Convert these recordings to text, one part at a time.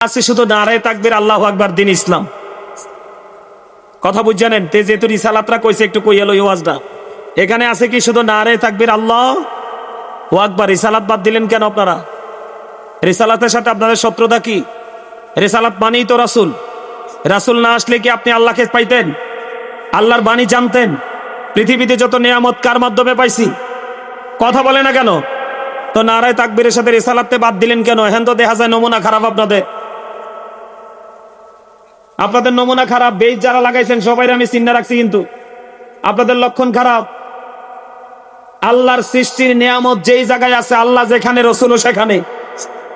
আছে শুধু নারায়ে তাকবীর আল্লাহু আকবার দিন ইসলাম। কথা বুঝছেন? তে যেহেতু রিসালাতরা কইছে একটু কই এলো ওয়াজটা, এখানে আছে কি শুধু নারায়ে তাকবীর আল্লাহু আকবার। রিসালাত বাদ দিলেন কেন আপনারা? রিসালাতের সাথে আপনাদের শত্রুতা কি? রিসালাত মানেই তো রাসূল। রাসূল না আসলে কি আপনি আল্লাহকে পাইতেন? আল্লাহর বাণী জানতেন? পৃথিবীতে যত নিয়ামত কার মাধ্যমে পাইছি? কথা বলে না কেন? তো নারায়ে তাকবীরের সাথে রিসালাতকে বাদ দিলেন কেন? এখন তো দেখা যায় নমুনা খারাপ আপনাদের নমুনা খারাপ। বেজ যারা লাগাইছেন সবাই আমি চিন্তা রাখছি, কিন্তু আপনাদের লক্ষণ খারাপ। আল্লাহর সৃষ্টির নিয়ামত যেই জায়গায় আছে, আল্লাহ যেখানে রসুলও সেখানে।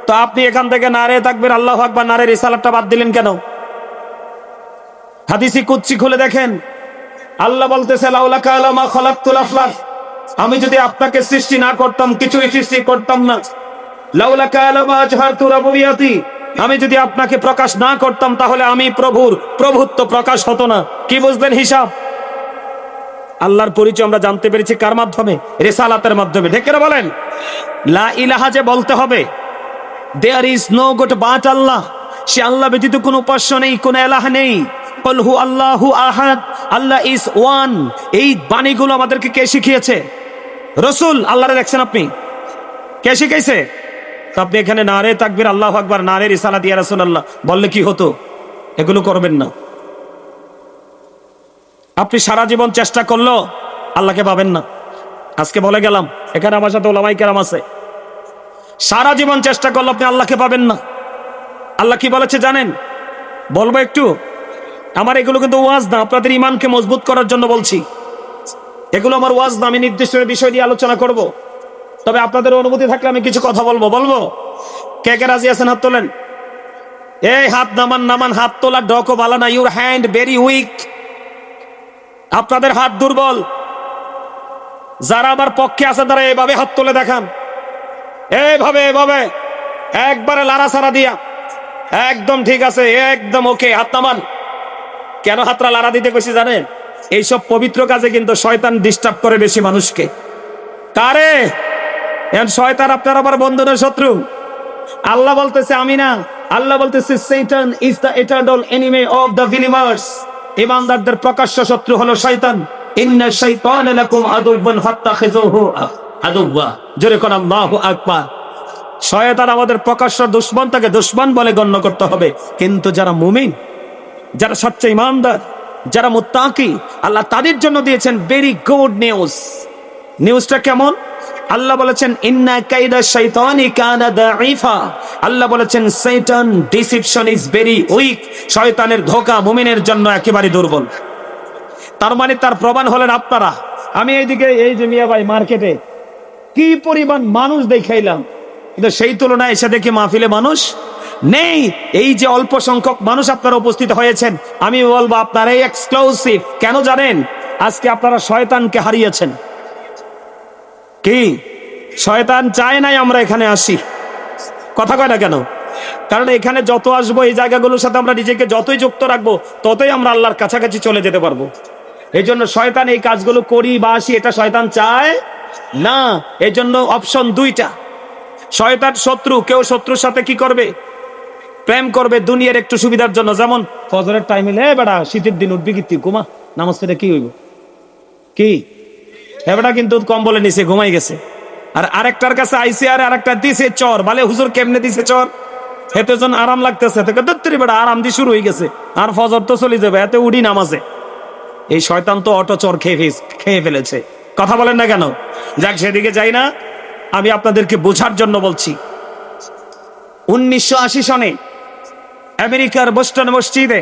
তো আপনি এখান থেকে নারায়ে তাকবীর আল্লাহু আকবার নারায়ে রিসালাতটা বাদ দিলেন কেন? হাদিসি কুদসি খুলে দেখেন, আল্লাহ বলতেছে লাউলাকা লামা খালাকতুল আফলাক, আমি যদি আপনাকে সৃষ্টি না করতাম কিছুই সৃষ্টি করতাম না। লাউলাকা লামা আজহারতু রাবুবিয়াতি, আমি যদি আপনাকে প্রকাশ না করতাম তাহলে আমি প্রভুর প্রভুত্ব প্রকাশ হতো না। কি বুঝলেন হিসাব? আল্লাহর পরিচয় আমরা জানতে পেরেছি কার মাধ্যমে? রিসালাতের মাধ্যমে। ঠিক করে বলেন? লা ইলাহা যে বলতে হবে, there is no god but Allah, সে আল্লাহ ব্যতীত কোনো উপাস্য নেই, কোনো এলাহ নেই। কুল হু আল্লাহু আহাদ, আল্লাহ ইজ ওয়ান। এই বাণীগুলো আমাদেরকে কে শিখিয়েছে? রাসূল। আল্লাহরে দেখছেন আপনি? কে শিখাইছে? তো আপনি এখানে নারায়ে তাকবীর আল্লাহু আকবার নারায়ে রিসালাত ইয়া রাসূলুল্লাহ বললে কি হতো? এগুলো করবেন না। আপনি সারা জীবন চেষ্টা করলো আল্লাহকে পাবেন না। আজকে বলে গেলাম, এখানে আমার সাথে ওলামায়ে কেরাম আছে, সারা জীবন চেষ্টা করলো আপনি আল্লাহকে পাবেন না। আল্লাহ কি বলেছে জানেন? বলবো একটু? আমার এগুলো কিন্তু ওয়াজ না, আপনাদের ঈমানকে মজবুত করার জন্য বলছি। এগুলো আমার ওয়াজ না, আমি নির্দিষ্ট বিষয় নিয়ে আলোচনা করব। তবে আপনাদের অনুমতি থাকলে আমি কিছু কথা বলবো। কে কে রাজি আছেন? হাত তোলেন। এই হাত নামান। হাত তোলা ডকো বালা না, ইউর হ্যান্ড ভেরি উইক। আপনাদের হাত দুর্বল। যারা আমার পক্ষে আছে তারা এইভাবে হাত তুলে দেখান, এইভাবে একবারে লাড়াছাড়া দিয়া। একদম ঠিক আছে, একদম ওকে। হাত নামান। কেন হাতটা লাড়া দিতে কইছি জানেন? এইসব পবিত্র কাজে কিন্তু শয়তান ডিস্টার্ব করে বেশি মানুষকে। কারে? এখন শয়তান আপনার আবার বন্ধনের শত্রু। আল্লাহ বলতেছে আমি না, আল্লাহ বলতেছে শয়তান is the eternal enemy of the believers. ঈমানদারদের প্রকাশ্য শত্রু হলো শয়তান। ইন্না শাইতানা লাকুম আদুওয়ান ফাত্তাখিযুহু আদুওয়া। জোরে কোন আল্লাহু আকবার। শয়তান আমাদের প্রকাশ্য দুশমন, তাকে দুশমন বলে গণ্য করতে হবে। কিন্তু যারা মুমিন, যারা সচ্চা ঈমানদার, যারা মুত্তাকি, আল্লাহ তাদের জন্য দিয়েছেন ভেরি গুড নিউজ। নিউজটা কেমন? আল্লাহ বলেছেন ইন্না কাইদা শাইতানি কানা দাঈফা। আল্লাহ বলেছেন শয়তান ডিসিপশন ইজ ভেরি উইক। শয়তানের ধোঁকা মুমিনের জন্য একেবারে দুর্বল। তার মানে তার প্রমাণ হলেন আপনারা। আমি এইদিকে এই যে মিয়া ভাই মার্কেটে কি পরিমাণ মানুষ দেখাইলাম, কিন্তু সেই তুলনায় এসে দেখি মাহফিলে মানুষ নেই। এই যে অল্প সংখ্যক মানুষ আপনারা উপস্থিত হয়েছেন, আমি বলবো আপনারা এই এক্সক্লুসিভ। কেন জানেন? আজকে আপনারা শয়তানকে হারিয়েছেন। কি শয়তান চায় নাই আমরা এখানে আসি? কথা কয় না কেন? কারণ এখানে যত আসবো, এই জায়গাগুলোর সাথে আমরা নিজেকে যতই যুক্ত রাখবো, ততই আমরা আল্লাহর কাছাকাছি চলে যেতে পারবো। এই জন্য শয়তান এই কাজগুলো করি বা আসি, এটা শয়তান চায় না। এই জন্য অপশন দুইটা। শয়তান শত্রু। কেউ শত্রুর সাথে কি করবে? প্রেম করবে দুনিয়ার একটু সুবিধার জন্য। যেমন ফজরের টাইমে বেটা শীতের দিন উঠবি কি ঘুমা, নামাজ পড়ে কি হইব? কি হেবেটা কিন্তু কম্বলে নিচে ঘুমাই গেছে। আর আরেকটার কাছে আইসি, আর আরেকটা দিছে চর। বলে হুজুর কেমনে দিছে চর? এতে জন আরাম লাগতেছে, বেটা আরাম দিয়ে শুরু হয়ে গেছে, আর ফজর তো চলে যাবে, এতে উঠি নামাজে। এই শয়তান তো অটো চর খেয়ে ফেলেছে। কথা বলেন না কেন? যাক, সেদিকে যাই না, আমি আপনাদেরকে বোঝার জন্য বলছি। 1980 সনে আমেরিকার বোস্টন মসজিদে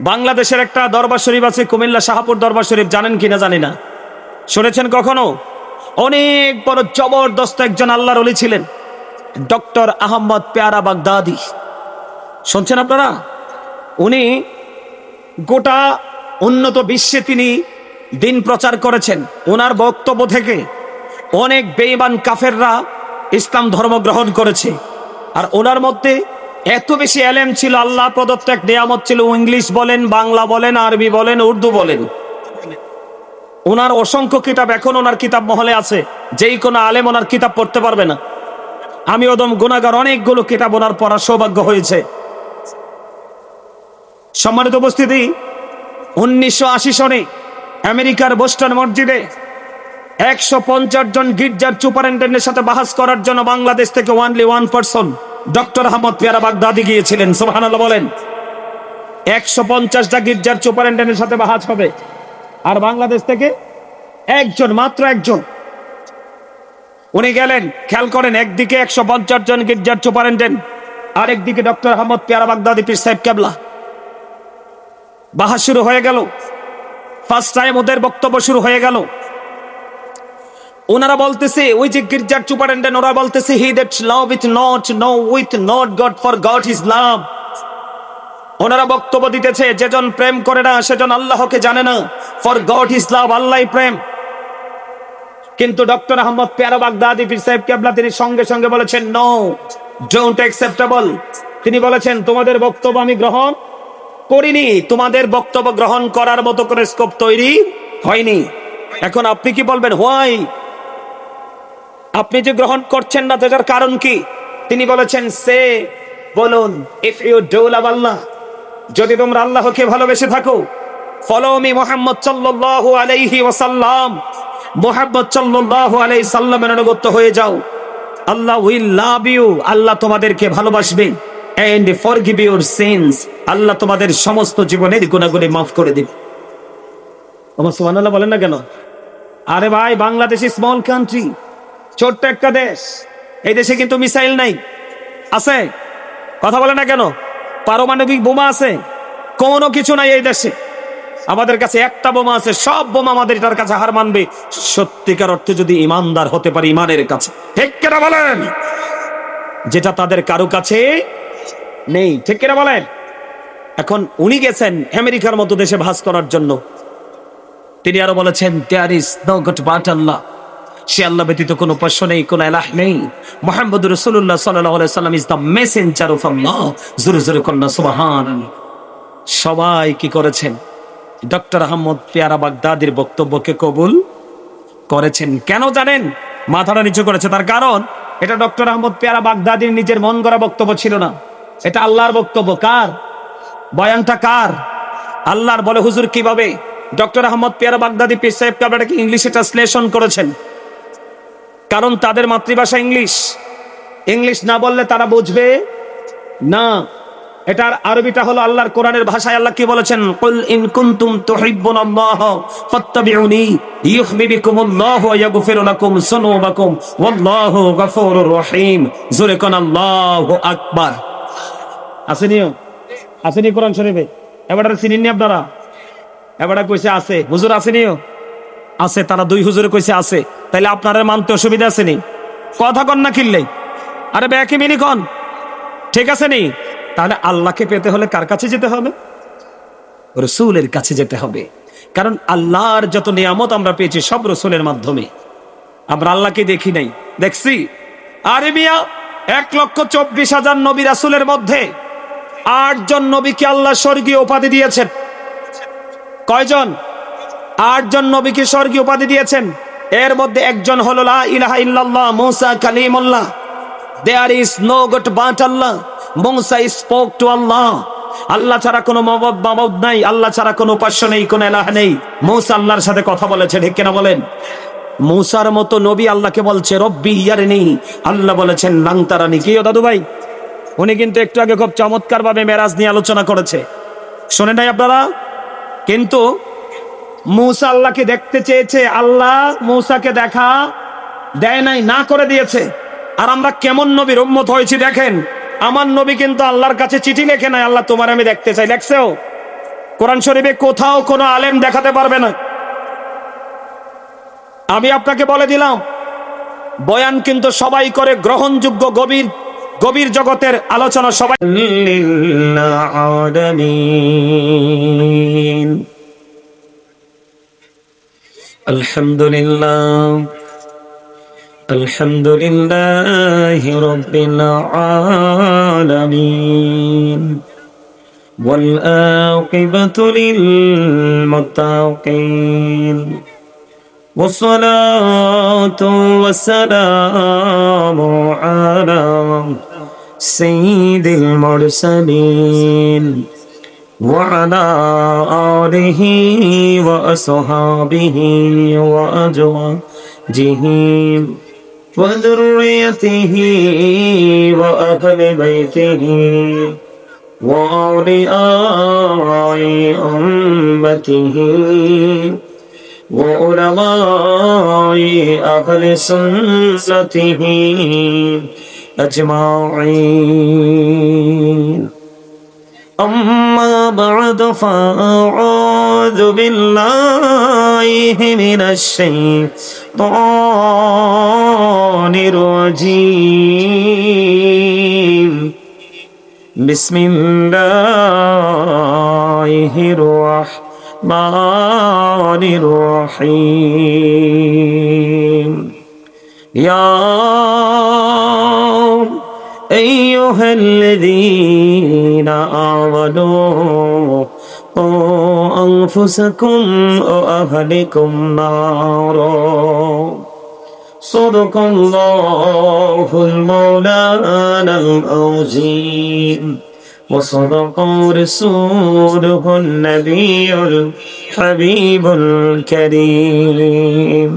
বাংলাদেশের একটা দরবার শরীফ আছে, কুমিল্লা শাহপুর দরবার শরীফ। জানেন কিনা জানি না, শুনেছেন কখনো? অনেক বড় জবরদস্ত একজন আল্লাহর ওলি ছিলেন, ডক্টর আহমদ পেয়ারা বাগদাদি। শুনছেন আপনারা? উনি গোটা উন্নত বিশ্বে তিনি দিন প্রচার করেছেন। ওনার বক্তব্য থেকে অনেক বেঈমান কাফেররা ইসলাম ধর্ম গ্রহণ করেছে। আর ওনার মধ্যে এত বেশি এলেম ছিল, আল্লাহ প্রদত্ত এক নিয়ামত ছিল। ইংলিশ বলেন, বাংলা বলেন, আরবি বলেন, উর্দু বলেন। ওনার অসংখ্য কিতাব এখন ওনার কিতাব মহলে আছে, যেই কোনো আলেম ওনার কিতাব পড়তে পারবে না। আমি ওদম গুনাহগার, অনেকগুলো কিতাব ওনার পড়ার সৌভাগ্য হয়েছে। সম্মানিত উপস্থিতি, 1980 সনে আমেরিকার বোস্টন মসজিদে 150 জন গির্জার সুপারিনটেন্ডেন্টের সাথে বাহাস করার জন্য বাংলাদেশ থেকে only one person doctor Ahmad Piyara Baghdadi গিয়েছিলেন। সুবহানাল্লাহ বলেন। 150টা গির্জার সুপারিনটেন্ডেন্টের সাথে বাহাস হবে, আর বাংলাদেশ থেকে একজন, মাত্র একজন। উনি গেলেন। খেয়াল করেন, একদিকে 150 জন গির্জার সুপারিনটেন্ডেন্ট, আর একদিকে ডক্টর আহমদ পেয়ারা বাগদাদি পীর সাহেব কেবলা। বাহাস শুরু হয়ে গেল। ফার্স্ট টাইম ওদের বক্তব্য শুরু হয়ে গেল। ওনারা বলতেছে, ওই যে গির্জার সুপারিনটেন্ডেন্ট, ওরা বলতেছে, he that love with not know with not god, for god is love. ওনারা বক্তব্য দিতেছে, যেজন প্রেম করে না সেজন আল্লাহকে জানে না, ফর গড ইজ লাভ, আল্লাহই প্রেম। কিন্তু ডক্টর আহমদ পেয়ারা বাগদাদি পীর সাহেব কেবলা তিনি সঙ্গে সঙ্গে বলেছেন, নো, ডোন্ট অ্যাকসেপ্টেবল। তিনি বলেছেন, তোমাদের বক্তব্য আমি গ্রহণ করিনি, তোমাদের বক্তব্য গ্রহণ করার মতো করে স্কোপ তৈরি হয়নি। এখন আপনি কি বলবেন, হোয়াই? আপনি যে গ্রহণ করছেন না, তার কারণ কি? তিনি বলেছেন, সে, বলুন, ইফ ইউ ডু লাভ আল্লাহ, যদি তোমরা আল্লাহকে ভালোবেসে থাকো, ফলো মি মুহাম্মদ সাল্লাল্লাহু আলাইহি ওয়াসাল্লাম, মুহাম্মদ সাল্লাল্লাহু আলাইহি সাল্লামের অনুগত হয়ে যাও, আল্লাহ উইল লাভ ইউ, আল্লাহ তোমাদেরকে ভালোবাসবে, এন্ড ফরগিভ ইউর সিনস, আল্লাহ তোমাদের সমস্ত জীবনের গুনাহগুলি মাফ করে দিবে। ওমা সুবহানাল্লাহ বলেন না কেন? আরে ভাই, বাংলাদেশ স্মল কান্ট্রি, ছোট্ট একটা দেশ। এই দেশে কিন্তু মিসাইল নাই, আছে? কথা বলে না কেন? পারমাণবিক বোমা আছে? কোনো কিছু নাই এই দেশে। আমাদের কাছে একটা বোমা আছে, সব বোমা আমাদের এটার কাছে হার মানবে, সত্যিকার অর্থে যদি ইমানদার হতে পারি ইমানের কাছে। ঠিক কিনা বলেন? যেটা তাদের কারো কাছে নেই। ঠিক কিনা বলেন? এখন উনি গেছেন আমেরিকার মতো দেশে ভাস করার জন্য। তিনি আরো বলেছেন, there is no god but Allah, সে আল্লাহ ব্যতীত কোনো উপাস্য নেই, কোনো ইলাহ নেই। মুহাম্মদুর রাসূলুল্লাহ সাল্লাল্লাহু আলাইহি সাল্লাম ইজ দ্য মেসেঞ্জার অফ আল্লাহ। জোরে জোরে কন্যা সুবহানাল্লাহ। সবাই কি করেছেন? ডক্টর আহমদ পেয়ারা বাগদাদির বক্তব্যকে কবুল করেছেন। কেন জানেন? মাথাটা নিচু করেছে। তার কারণ, এটা ডক্টর আহমদ পেয়ারা বাগদাদির নিজের মন গড়া বক্তব্য ছিল না, এটা আল্লাহর বক্তব্য। কার বয়ানটা? কার? আল্লাহর। বলে, হুজুর কিভাবে? ডক্টর আহমদ পেয়ারা বাগদাদি পীর সাহেব কাবলাটাকে ইংলিশে ট্রান্সলেশন করেছেন, কারণ তাদের মাতৃভাষা ইংলিশ। ইংলিশ না বললে তারা বুঝবে না। এটার আরবিটা হলো আল্লাহর কোরআনের ভাষায়। আল্লাহ কি বলেছেন? কুল ইন কুনতুম তুহিব্বুনাল্লাহ ফাত্তাবিউনি ইউহিব্বুকুমুল্লাহু ওয়া ইয়াগফির লাকুম যুনুবাকুম ওয়াল্লাহু গফুরুর রহিম। জোরে কোন আল্লাহু আকবার। আসেনিও? আসেনি কোরআন শরীফে? এবারে চিনেননি আপনারা? এবারে কইছে আছে। হুজুর আসেনিও? আছে। তারা দুই হুজুরে কইছে আছে, তাইলে আপনারা মানতে অসুবিধা আছে নি? কথা কন না কিনলেই। আরে ব্যাকে মিনি কন, ঠিক আছে নি? তাহলে আল্লাহকে পেতে হলে কার কাছে যেতে হবে? রসুলের কাছে যেতে হবে। কারণ আল্লাহর যত নিয়ামত আমরা পেয়েছি সব রসুলের মাধ্যমে। আমরা আল্লাহকে দেখি নাই, দেখছি? আরে মিয়া, 1,24,000 নবী রাসূলের মধ্যে 8 জন নবীকে আল্লাহ স্বর্গীয় উপাধি দিয়েছেন। কয়জন? 8 জন নবীকে স্বর্গীয় উপাধি দিয়েছেন। এর মধ্যে একজন হলো লা ইলাহা ইল্লাল্লাহ, মুসা কালিমুল্লাহ। There is no god but Allah, Musa spoke to Allah. আল্লাহ ছাড়া কোনো মাবুদ নাই, আল্লাহ ছাড়া কোনো উপাস্য নেই, কোনো ইলাহ নেই। মুসা আল্লাহর সাথে কথা বলেছে, ঠিক কিনা বলেন? মুসার মতো নবী আল্লাহকে বলছে রব্বি ইয়ারনি, আল্লাহ বলেছেন লাং তারানি। কি ও দাদু ভাই? উনি কিন্তু একটু আগে খুব চমৎকার ভাবে মেরাজ নিয়ে আলোচনা করেছে, শোনেন নাই আপনারা? কিন্তু মুসা আল্লাহকে দেখতে চেয়েছে, আল্লাহ মুসাকে দেখা দেয় নাই, না করে দিয়েছে। আর আমরা কেমন নবীর উম্মত হয়েছি দেখেন। আমার নবী কিন্তু আল্লাহর কাছে চিঠি লেখে নাই, আল্লাহ তোমার আমি দেখতে চাই, লেখছেও? কোরআন শরীফে কোথাও কোনো আলেম দেখাতে পারবে না। আমি আপনাকে বলে দিলাম, বয়ান কিন্তু সবাই করে, গ্রহণযোগ্য গভীর গভীর জগতের আলোচনা সবাই। আলহামদুলিল্লাহ, আলহামদুলিল্লাহি রাব্বিল আলামিন, ওয়াল আকিবাতু লিল মুত্তাকিন, والصلاة والسلام على سيد المرسلين وعلى آله وأصحابه وأزواجه وذريته وأهل بيته وأولياء أمته وعلماء أهل سنته أجمعين. أما بعد فأعوذ بالله من الشيطان الرجيم. بسم الله الرحمن الرحيم. يا أيها الذين آمنوا قوا أنفسكم وأهلكم نارا. صدق الله المولانا العظيم وصدق رسوله النبي الحبيب الكريم.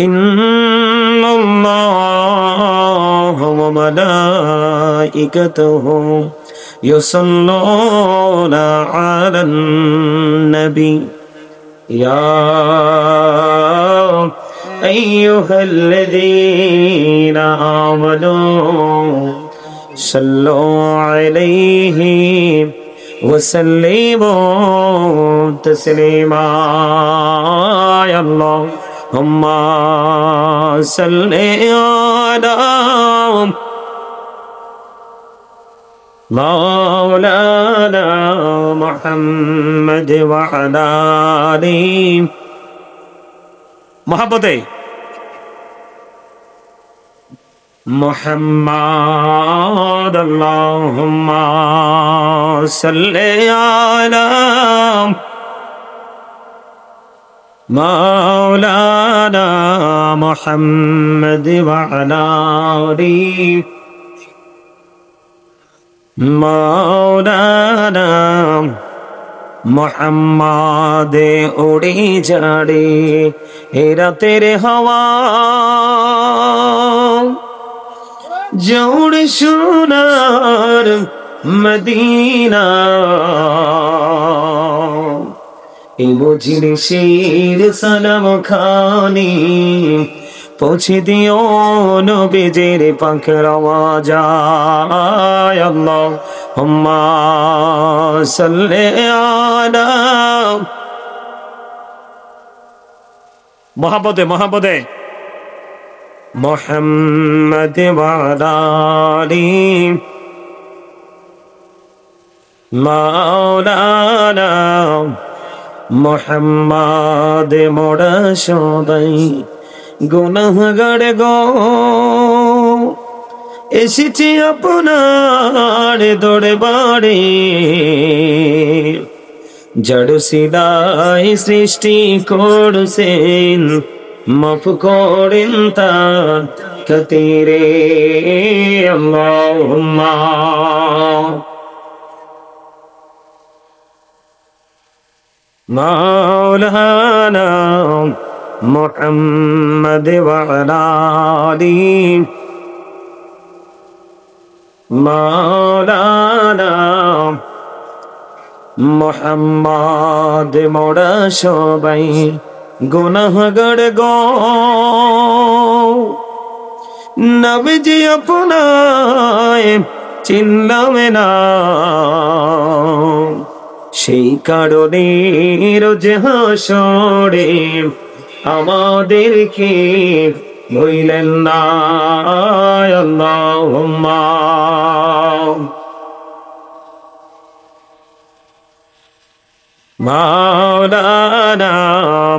إن الله وملائكته يصلون على النبي يا أيها الذين آمنوا صلوا عليه وسلموا تسليما. يا اللهم صل على مولانا محمد وعلى آله محبته محمد. اللهم صل على مولانا محمد وعلى آله مولانا محمد. उड़ी जाड़े हेरा तेरे हवा जोड़ सोनार मदीना बुझिर शीर सलाम खानी পৌঁছে দিও নবীজির পাখের আওয়াজ। আল্লাহুম্মা সাল্লি আলা মহব্বতে মুহাম্মদ ওয়া আলা আলি মাওলানা মুহাম্মদ। মোরা সবাই গুনাহগার গো এসেছি আপনার দরবারে। জড় সিলাই সৃষ্টি করছেন মাফ করেন তার খাতিরে। আল্লাহুম্মা মাওলানা মুহাম্মদ ওয়া আলা আলি মাওলানা মুহাম্মদ। মোরা সবাই গুনাহগার গো নবীজি আপনায় চিনলাম না, সেই কারণে রোজ হাসরে আমাদেরকে ভুলেন না। আল্লাহুম্মা মাওলানা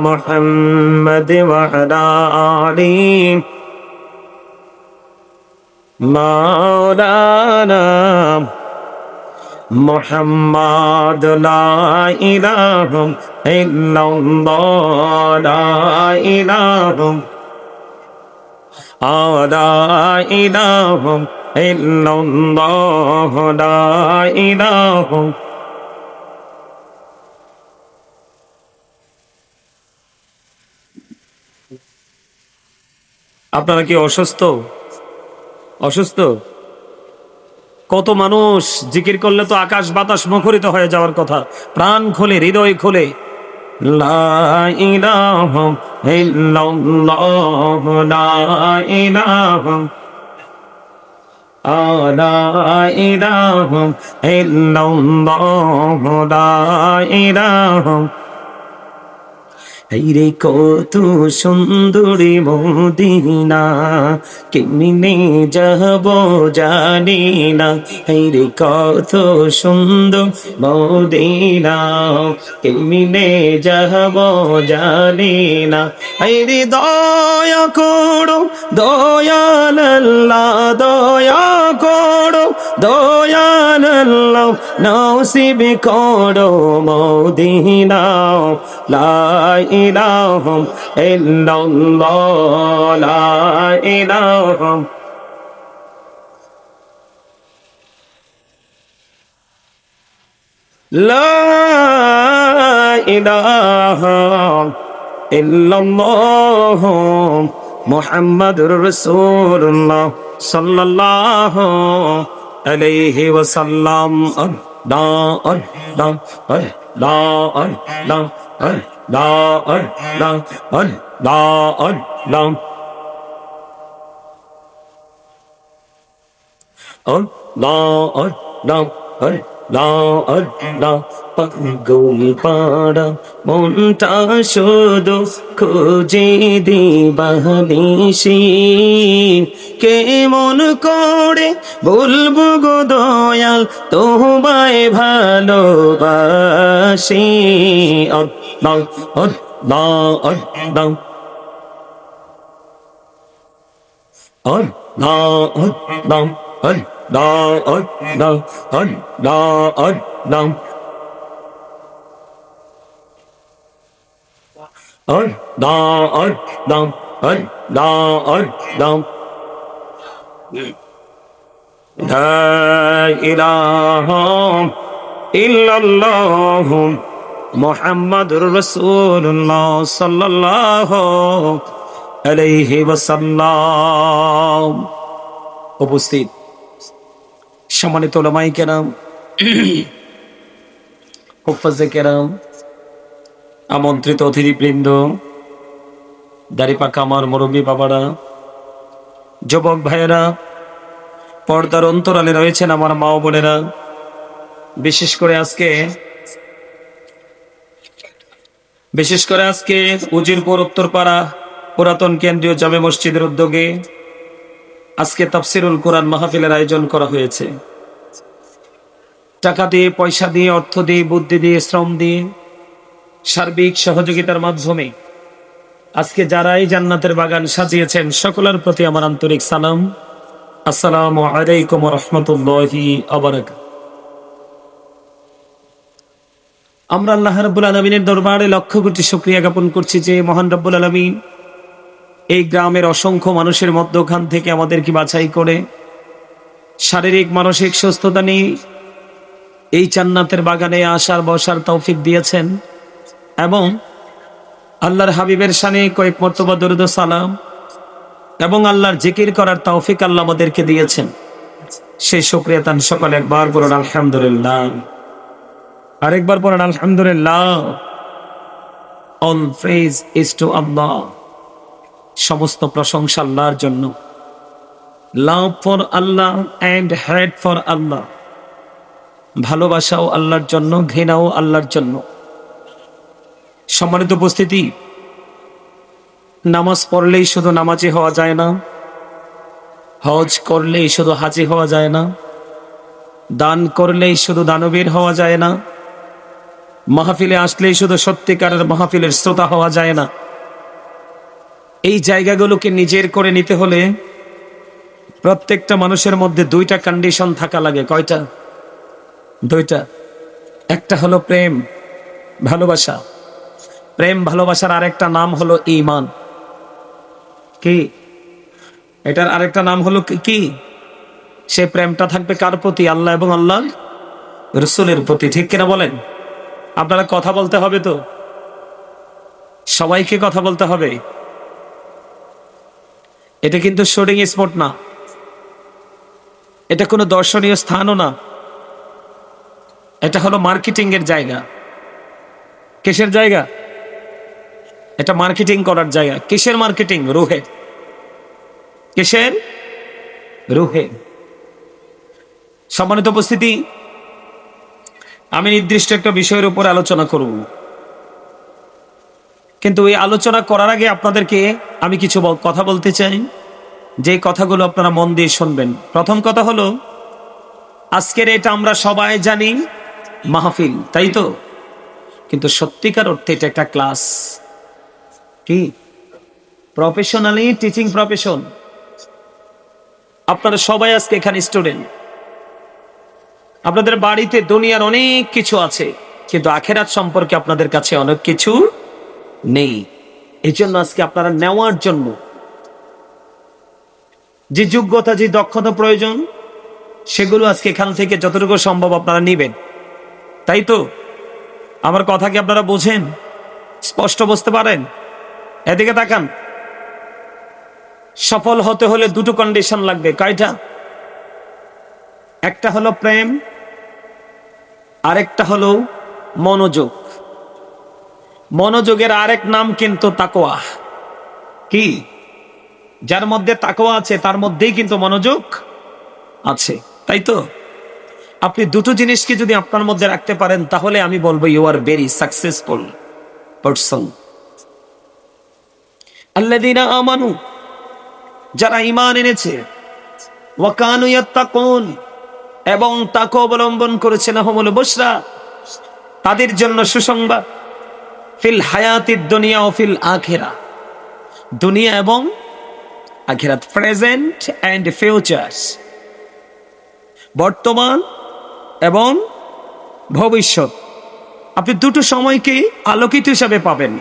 মুহাম্মদ ওয়া আলা আলি মাওলানা মুহাম্মাদ লা ইলাহা ইল্লাল্লাহ লা ইলাহা লা ইলাহা ইল্লাল্লাহ লা ইলাহা। আপনারা কি অসুস্থ? অসুস্থ? কত মানুষ জিকির করলে তো আকাশ বাতাস মুখরিত হয়ে যাওয়ার কথা, প্রাণ খোলে, হৃদয় খোলে। লা ইলাহা ইল্লাল্লাহ লা ইলাহা লা ইলাহা ইল্লাল্লাহ লা ইলাহা। রে কত সুন্দরী মদিনা, কেমনে যাব জানি না। রে কত সুন্দর মদিনা, কেমনে যাব জানি না। রে দয়া করো দয়াল আল্লাহ, দয়া করো দয়াল আল্লাহ, নসিব করো মদিনা। লা ইলাহা ইল্লাল্লাহ লা ইলাহা। লা ইলাহা ইল্লাল্লাহ মুহাম্মাদুর রাসূলুল্লাহ সাল্লাল্লাহু আলাইহি ওয়াসাল্লাম। আল্লাহ আল্লাহ আল্লাহ আল্লাহ আল্লাহ আল্লাহ আল্লাহ আল্লাহ আল্লাহ আল্লাহ আল্লাহ আল্লাহ। পাগল পাড়া মনটা শুধু খুঁজে দিবানিশি, কেমন করে বলবো গো দয়াল তোমায় ভালোবাসি। আল্লাহ আল্লাহ আল্লাহ আল্লাহ আল্লাহ আল্লাহ আল্লাহ আল্লাহ আল্লাহ আল্লাহ আল্লাহ আল্লাহ আল্লাহ। লা ইলাহা ইল্লাল্লাহ মুহাম্মাদুর রাসূলুল্লাহ সাল্লাল্লাহু আলাইহি ওয়াসাল্লাম। উপস্থিত সম্মানিত উলামায়ে কেরাম, হুফাজে কেরাম, আমন্ত্রিত অতিথিবৃন্দ, দাড়িপাকা আমার মুরব্বী বাবারা, যুবক ভাইয়েরা, পর্দার অন্তরালে রয়েছেন আমার মা ও বোনেরা, বিশেষ করে আজকে উজিরপুর উত্তরপাড়া পুরাতন কেন্দ্রীয় জামে মসজিদের উদ্যোগে আজকে তাফসিরুল কোরআন মাহফিলের আয়োজন করা হয়েছে। টাকা দিয়ে, পয়সা দিয়ে, অর্থ দিয়ে, বুদ্ধি দিয়ে, শ্রম দিয়ে, সার্বিক সহযোগিতার মাধ্যমে আজকে যারাই জান্নাতের বাগান সাজিয়েছেন সকলের প্রতি আমার আন্তরিক সালাম। আসসালামু আলাইকুম ওয়া রাহমাতুল্লাহি ওয়া বারাকাতুহু। আমরা আল্লাহ রাব্বুল আলামিনের দরবারে লক্ষ কোটি শুকরিয়া জ্ঞাপন করছি যে মহান রব্বুল আলামিন এই গ্রামের অসংখ্য মানুষের মধ্যখান থেকে আমাদেরকে বাছাই করে শারীরিক মানসিক সুস্থতা নিয়ে এই জান্নাতের বাগানে আসার বসার তৌফিক দিয়েছেন এবং আল্লাহর হাবিবের শানে কয়েক মর্তবা দরুদ ও সালাম এবং আল্লাহর জিকির করার তৌফিক আল্লাহ আমাদেরকে দিয়েছেন। সেই শুকরিয়া তান সকলে একবার বলুন আলহামদুলিল্লাহ, আরেকবার বলুন আলহামদুলিল্লাহ। All praise is to Allah, সমস্ত প্রশংসা আল্লাহর জন্য। Love for Allah and hate for Allah, ভালোবাসাও আল্লাহর জন্য, ঘৃণাও আল্লাহর জন্য। সম্মানিত উপস্থিতি, নামাজ পড়লেই শুধু নামাজি হওয়া যায় না, হজ করলেই শুধু হাজি হওয়া যায় না, দান করলেই শুধু দানবীর হওয়া যায় না, মাহফিলে আসলেই শুধু সত্যিকারের মাহফিলের শ্রোতা হওয়া যায় না। এই জায়গাগুলোকে নিজের করে নিতে হলে প্রত্যেকটা মানুষের মধ্যে দুইটা কন্ডিশন থাকা লাগে। কয়টা? দুইটা। একটা হলো প্রেম ভালোবাসা। প্রেম ভালোবাসার আরেকটা নাম হলো ঈমান। কি? এটার আরেকটা নাম হলো কি? সে প্রেমটা থাকবে কার প্রতি? আল্লাহ এবং আল্লাহ রসুলের প্রতি। ঠিক কিনা বলেন? আপনারা কথা বলতে হবে তো, সবাইকে কথা বলতে হবে। এটা কিন্তু শুটিং স্পট না, এটা কোনো দর্শনীয় স্থানও না, এটা হলো মার্কেটিং এর জায়গা। কিসের জায়গা? এটা মার্কেটিং করার জায়গা। কিসের মার্কেটিং? রুহে। কিসের? রুহে। সম্মানিত উপস্থিতি, আমি নির্দিষ্ট একটা বিষয়ের উপর আলোচনা করব, কিন্তু এই আলোচনা করার আগে আপনাদেরকে আমি কিছু কথা বলতে চাই, যে কথাগুলো আপনারা মন দিয়ে শুনবেন। প্রথম কথা হলো, আজকের এটা আমরা সবাই জানি মাহফিল, তাই তো? কিন্তু সত্যিকার অর্থে এটা একটা ক্লাস। কি? Professionally teaching profession. আপনারা সবাই আজকে এখানে স্টুডেন্ট। আপনাদের বাড়িতে দুনিয়ার অনেক কিছু আছে, কিন্তু আখেরাত সম্পর্কে আপনাদের কাছে অনেক কিছু নেই। এই জন্য আজকে আপনারা নেওয়ার জন্য যে যোগ্যতা, যে দক্ষতা প্রয়োজন, সেগুলো আজকে এখান থেকে যতটুকু সম্ভব আপনারা নিবেন, তাই তো? আমার কথা কি আপনারা বোঝেন? স্পষ্ট বুঝতে পারেন? এদিকে তাকান। সফল হতে হলে দুটো কন্ডিশন লাগবে। কয়টা? একটা হলো প্রেম, আরেকটা হলো মনোযোগ। মনোযোগের আরেক নাম কিন্তু তাকওয়া। কি? যার মধ্যে তাকওয়া আছে তার মধ্যেই কিন্তু মনোযোগ আছে, তাই তো? আপনি দুটো জিনিসকে যদি আপনার মধ্যে রাখতে পারেন, তাহলে আমি বলবো you are very successful person. আল্লাযীনা আমানু, যারা ঈমান এনেছে, ওয়া কানু ইয়াত্তাকুন, এবং তাকওয়া অবলম্বন করেছে, লাহুমুল বুশরা, তাদের জন্য সুসংবাদ, ফিল হায়াতিদ দুনিয়া ও ফিল আখিরাহ, দুনিয়া এবং আখিরাত, প্রেজেন্ট এন্ড ফিউচার, বর্তমান এবং ভবিষ্যৎ। আপনি দুটো সময়কে আলোকিত হিসাবে পাবেন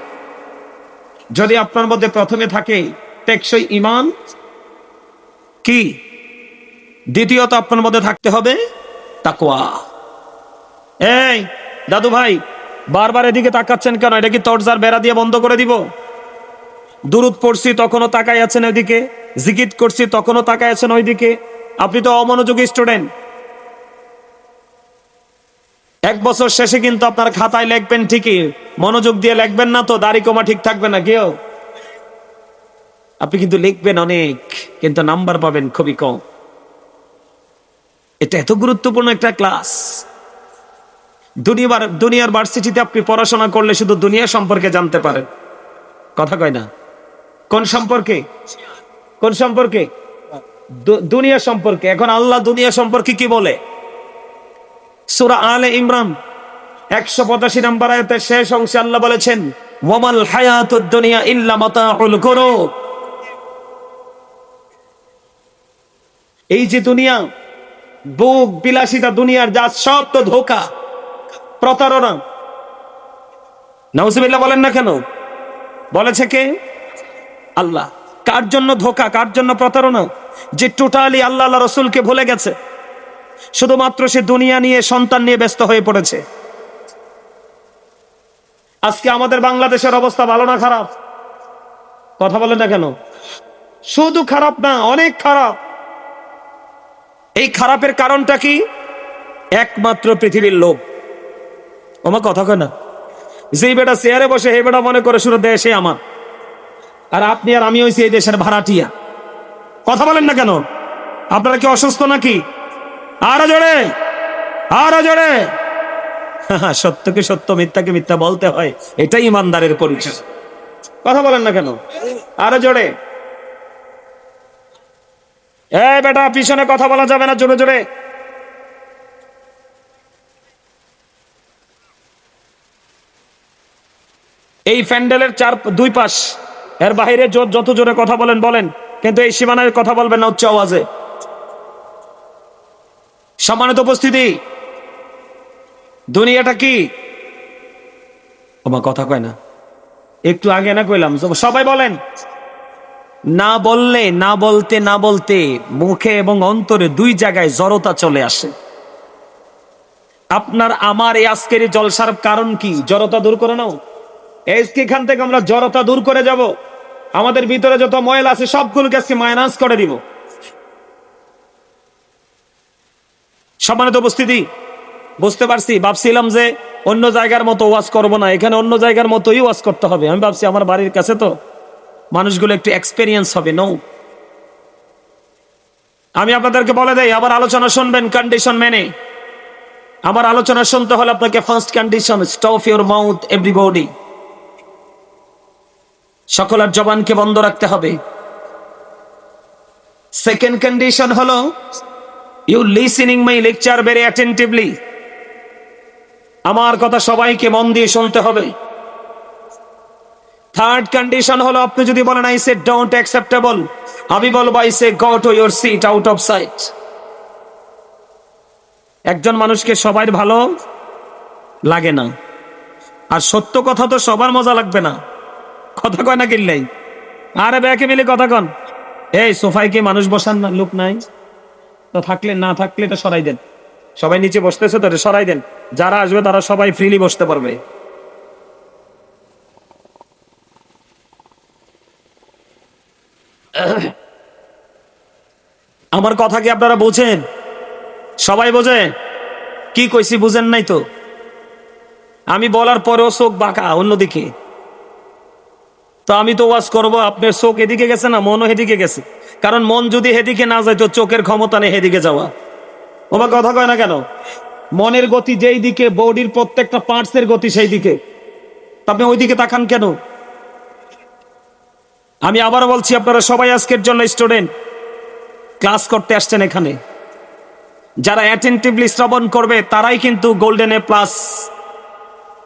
যদি আপনার মধ্যে প্রথমে থাকে টেকসই ঈমান। কি? দ্বিতীয়ত আপনার মধ্যে থাকতে হবে তাকওয়া। এই দাদু ভাই, বারবার এদিকে তাকাচ্ছেন কেন? এটা কি তরজার বেড়া দিয়ে বন্ধ করে দিব? দুরূদ পড়ছি তখনও তাকাই আছেন ওইদিকে, জিকির করছি তখনও তাকাই আছেন ওইদিকে। আপনি তো অমনোযোগী স্টুডেন্ট। এক বছর শেষে কিন্তু আপনার খাতায় লিখবেন ঠিকই, মনোযোগ দিয়ে লিখবেন না তো দাড়ি কমা ঠিক থাকবে না কেউ। আপনি কিন্তু লিখবেন অনেক, কিন্তু নাম্বার পাবেন খুবই কম। এটা এত গুরুত্বপূর্ণ একটা ক্লাস। দুনিয়ার ভার্সিটিতে আপনি পড়াশোনা করলে শুধু দুনিয়া সম্পর্কে জানতে পারেন। কথা কয় না? কোন সম্পর্কে? কোন সম্পর্কে? দুনিয়া সম্পর্কে। এখন আল্লাহ দুনিয়া সম্পর্কে কি বলে? সূরা আলে ইমরান 185 নম্বর আয়াতের শেষ অংশে আল্লাহ বলেছেন, ওয়ামাল হায়াতুদ দুনিয়া ইল্লা মাতাউল গুরুর। এই যে দুনিয়া, ভোগ বিলাসিতা, দুনিয়ার যা সব তো ধোঁকা, প্রতারণা। নাউজুবিল্লাহ বলেন না কেন? বলেছে কে? আল্লাহ। কার জন্য ধোঁকা, কার জন্য প্রতারণা? যে টোটালি আল্লাহ আল্লাহ রসুলকে ভুলে গেছে, শুধুমাত্র সে দুনিয়া নিয়ে, সন্তান নিয়ে ব্যস্ত হয়ে পড়েছে। আজকে আমাদের বাংলাদেশের অবস্থা ভালো না খারাপ? কথা বলেন না কেন? শুধু খারাপ না, অনেক খারাপ। এই খারাপের কারণটা কি? একমাত্র পৃথিবীর লোভ। আমার কথা কয় না? যে বেটা চেয়ারে বসে, হে বেটা মনে করে শুরু দেশে আমার, আর আপনি আর আমি হইছি এই দেশের ভাড়াটিয়া। কথা বলেন না কেন? আপনারা কি অসুস্থ নাকি? আরো জোরে, আরো জোরে। সত্যকে সত্য, মিথ্যাকে মিথ্যা বলতে হয়, এটাই ইমানদারের পরিচয়। কথা বলেন না কেন? আরো জোরে। এই বেটা, পিছনে কথা বলা যাবে না, জোরে জোরে। এই প্যান্ডেলের দুই পাশ, এর বাইরে যত জোরে কথা বলেন বলেন, কিন্তু এই সীমানায় কথা বলবেন না উচ্চ আওয়াজে। সম্মানিত উপস্থিতি, দুনিয়াটা কি? আমার কথা কয় না, একটু আগে না কইলাম? সবাই বলেন। না বললে, না বলতে না বলতে মুখে এবং অন্তরে দুই জায়গায় জড়তা চলে আসে। আপনার আমার এই আজকের জলসার কারণ কি? জড়তা দূর করে নাও। এখান থেকে আমরা জড়তা দূর করে যাব। আমাদের ভিতরে যত ময়লা আছে সবগুলোকে আজকে মাইনাস করে দিব। সম্মানিত উপস্থিতি, বুঝতে পারছি। ভাবছিলাম যে অন্য জায়গার মতো ওয়াজ করব না, এখানে অন্য জায়গার মতোই ওয়াজ করতে হবে। আমি ভাবছি আমার বাড়ির কাছে তো মানুষগুলো একটু এক্সপেরিয়েন্স হবে। নো, আমি আপনাদেরকে বলে দেই, আবার আলোচনা শুনবেন কন্ডিশন মেনে। আমার আলোচনা শুনতে হলে আপনাকে first condition, stop your mouth everybody. সকলের জবানকে বন্ধ রাখতে হবে। সেকেন্ড কন্ডিশন হলো you listening my lecture very attentively. আমার কথা সবাইকে মন দিয়ে শুনতে হবে। থার্ড কন্ডিশন হলো আপনি যদি বলেন আই সে ডোন্ট অ্যাকসেপ্টেবল, আমি বলবো I say go to your seat out of sight. একজন মানুষকে সবাই ভালো লাগে না, আর সত্য কথা তো সবার মজা লাগবে না। কথা কয় না কিনলেই, আরে ব্যাকে মিলে কথা কন। এই সোফায় কি মানুষ বসান না? লোক নাই তো, থাকলে না থাকলে এটা সরাই দেন। সবাই নিচে বসতেছে তো, এটা সরাই দেন। যারা আসবে তারা সবাই ফ্রিলি বসতে পারবে। আমার কথা কি আপনারা বোঝেন? সবাই বোঝেন কি কইছি? বুঝেন নাই তো? আমি বলার পরেও চোখ বাঁকা অন্যদিকে। তো আমি তো ওয়াজ করবো, আপনার চোখ এদিকে গেছে না, মনও এদিকে গেছে। কারণ মন যদি এদিকে না যায় তো চোখের ক্ষমতা নেই এদিকে যাওয়া। ওমা কথা কয় না কেন? মনের গতি যেই দিকে, বডির প্রত্যেকটা পার্টসের গতি সেই দিকে। আপনি ওই দিকে তাকান কেন? আমি আবার বলছি, আপনারা সবাই আজকের জন্য স্টুডেন্ট, ক্লাস করতে আসছেন এখানে। যারা অ্যাটেন্টিভলি শ্রবণ করবে তারাই কিন্তু গোল্ডেন এ প্লাস।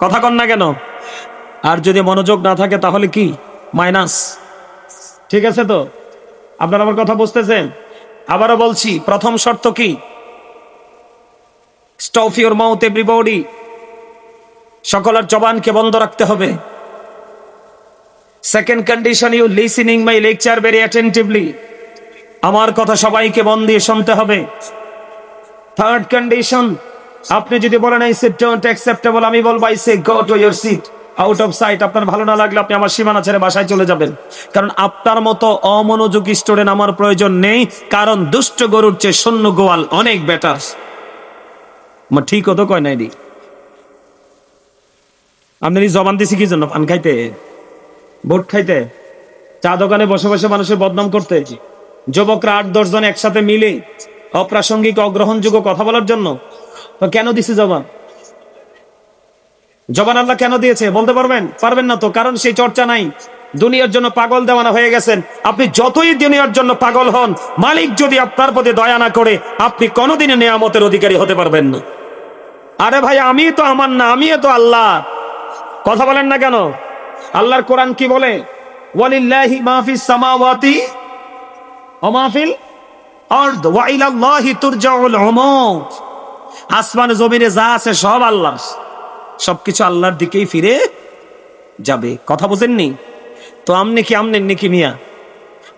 কথা কন না কেন? আর যদি মনোযোগ না থাকে তাহলে কি? মাইনাস। ঠিক আছে তো? আপনারা আমার কথা বুঝতেছেন? আবারও বলছি, প্রথম শর্ত কি? Stop your mouth everybody. সকলের জবানকে বন্ধ রাখতে হবে। Second condition, you listening my lecture very attentively. আমার কথা সবাইকে মন দিয়ে শুনতে হবে। থার্ড কন্ডিশন, আপনি যদি বলেন আই সে ডোন্ট অ্যাকসেপ্টেবল, আমি বলবো I say go to your seat out of sight. আপনার ভালো না লাগলে আপনি আমার সীমানা ছেড়ে বাসায় চলে যাবেন। কারণ আপনার মতো অমনোযোগী স্টুডেন্ট আমার প্রয়োজন নেই। কারণ দুষ্ট গরুর চেয়ে শূন্য গোয়াল অনেক বেটার। ঠিক হতো কয় নাই দি? আপনার জবান দিছি কি জন্য? পান খাইতে, ভোট খাইতে, চা দোকানে বসে বসে মানুষের বদনাম করতে, যুবকরা 8-10 জন একসাথে মিলে অপ্রাসঙ্গিক অগ্রহণযোগ্য কথা বলার জন্য। তো কেন দিছে জবান? জবান আল্লাহ কেন দিয়েছে বলতে পারবেন? পারবেন না তো, কারণ সেই চর্চা নাই। দুনিয়ার জন্য পাগল দেওয়ানা হয়ে গেছেন। আপনি যতই দুনিয়ার জন্য পাগল হন, মালিক যদি আপনার প্রতি দয়া না করে, আপনি কোনোদিনই নিয়ামতের অধিকারী হতে পারবেন না। আরে ভাই, আমি তো আমার না, আমি তো আল্লাহ। কথা বলেন না কেন? আল্লাহর কোরআন কি বলে? ওয়ালিল্লাহি মা ফিস সামাওয়াতি ওয়া মা ফিল আরদ ওয়া ইলাল্লাহি তুরজাউল উমুর। আসমান জমিনে যা আছে সব আল্লাহর, সবকিছু আল্লাহর দিকেই ফিরে যাবে। কথা বুঝেননি তো? আমনে নাকি মিয়া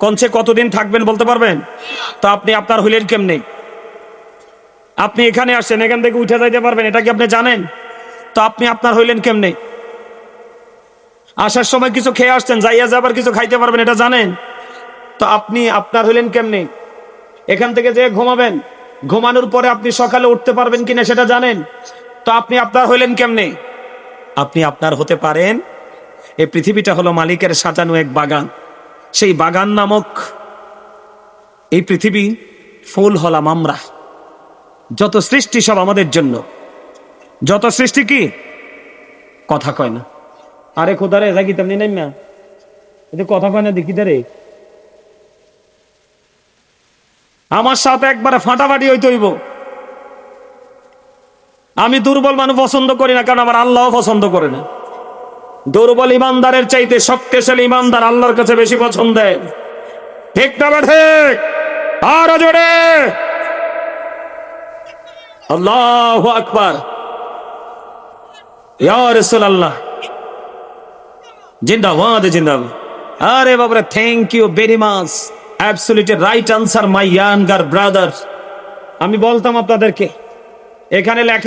কনছে কতদিন থাকবেন বলতে পারবেন? তো আপনি আপনার হইলেন কেমনে? আপনি এখানে আসছেন, এখান থেকে উঠে যাইতে পারবেন, এটা কি আপনি জানেন? তো আপনি আপনার হইলেন কেমনে? আসার সময় কিছু খেয়ে আসছেন, যাইয়া যাবার কিছু খাইতে পারবেন, এটা জানেন? তো আপনি আপনার হইলেন কেমনে? এখান থেকে যে ঘুমাবেন, ঘুমানোর পরে আপনি সকালে উঠতে পারবেন কিনা সেটা জানেন? তো আপনি আপনার হইলেন কেমনে? আপনি আপনার হতে পারেন। এই পৃথিবীটা হলো মালিকের সাজানো এক বাগান। সেই বাগান নামক এই পৃথিবী, ফুল হলাম আমরা। যত সৃষ্টি সব আমাদের জন্য। যত সৃষ্টি কি? কথা কয় না। আরে খোদারে রাখি তেমনি নাই না, এতে কথা কয় না দেখি রে। আমার সাথে একবারে ফাটাফাটি হইতে হইব। আমি দুর্বল মানুষ পছন্দ করি না, কারণ আমার আল্লাহ পছন্দ করে না। দুর্বল ইমানদারের চাইতে শক্তিশালী ইমানদার আল্লাহর কাছে বেশি পছন্দের। ঠিক না ঠিক? আরো জোরে আল্লাহু আকবার। ইয়া রাসূলুল্লাহ, জিন্দাবাদ জিন্দাবাদ। আরে বাবারে, thank you very much, absolutely right answer my younger brother. আমি বলতাম আপনাদেরকে, এখানে লেখা